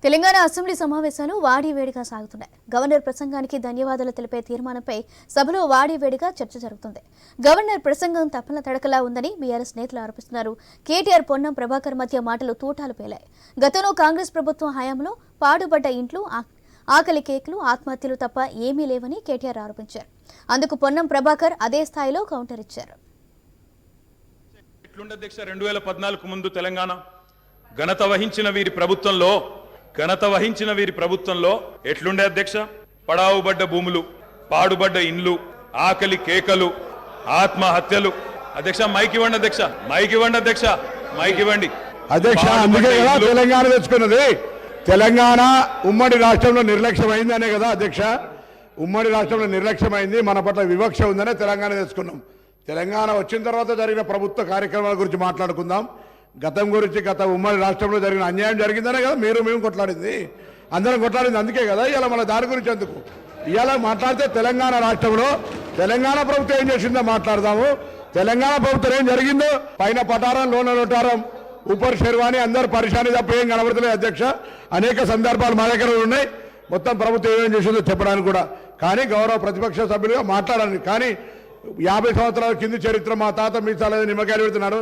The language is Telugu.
తెలంగాణ అసెంబ్లీ సమావేశాలు వాడివేడిగా సాగుతున్నాయి. గవర్నర్ ప్రసంగానికి ధన్యవాదాలు తెలిపే తీర్మానంపై సభలో వాడివేడిగా చర్చ జరుగుతుంది. గవర్నర్ ప్రసంగం తప్పల తడకలా ఉందని బీఆర్ఎస్ నేతలు ఆరోపిస్తున్నారు. కేటీఆర్, పొన్నం ప్రభాకర్ మధ్య మాటలు తూటాలు పేలాయి. గతంలో కాంగ్రెస్ ప్రభుత్వం హయాంలో పాడుబడ్డ ఇంట్లు, ఆకలి కేకులు, ఆత్మహత్యలు తప్ప ఏమీ లేవని కేటీఆర్ ఆరోపించారు. అందుకు పొన్నం ప్రభాకర్ అదే స్థాయిలో కౌంటర్ ఇచ్చారు. 2014 ముందు తెలంగాణ ఘనత వహించిన వీరి ప్రభుత్వంలో ఎట్లుండే అధ్యక్ష? పడావుబడ్డ భూములు, పాడుబడ్డ ఇండ్లు, ఆకలి కేకలు, ఆత్మహత్యలు. అధ్యక్ష మైక్ ఇవ్వండి అధ్యక్ష, మైక్ ఇవ్వండి అధ్యక్ష, మైక్ ఇవ్వండి అధ్యక్ష. అందుకే కదా తెలంగాణ తెచ్చుకున్నది. తెలంగాణ ఉమ్మడి రాష్ట్రంలో నిర్లక్ష్యమైందనే కదా అధ్యక్ష. ఉమ్మడి రాష్ట్రంలో నిర్లక్ష్యమైంది, మన పట్ల వివక్ష ఉందనే తెలంగాణ తెచ్చుకున్నాం. తెలంగాణ వచ్చిన తర్వాత జరిగిన ప్రభుత్వ కార్యక్రమాల గురించి మాట్లాడుకుందాం. గతం గురించి, గత ఉమ్మడి రాష్ట్రంలో జరిగిన అన్యాయం జరిగిందనే కదా మేము కొట్లాడింది, అందరం కొట్లాడింది. అందుకే కదా ఇవాళ మన దాని గురించి ఎందుకు ఇవాళ మాట్లాడితే తెలంగాణ రాష్ట్రంలో తెలంగాణ ప్రభుత్వం ఏం చేసిందో మాట్లాడదాము. తెలంగాణ ప్రభుత్వం ఏం జరిగిందో, పైన పటారం, లోన లోటారం, ఊపర్ శర్వాణి, అందరు పరిశాని తప్ప ఏం కనబడతలేదు అధ్యక్ష. అనేక సందర్భాలు మా దగ్గర ఉన్నాయి, మొత్తం ప్రభుత్వం ఏమేం చేసిందో చెప్పడానికి కూడా. కానీ గౌరవ ప్రతిపక్ష సభ్యులుగా మాట్లాడాలి. కానీ 50 సంవత్సరాల కింది చరిత్ర, మా తాత మీసాల నిమ్మకాయలు పెడుతున్నాడు.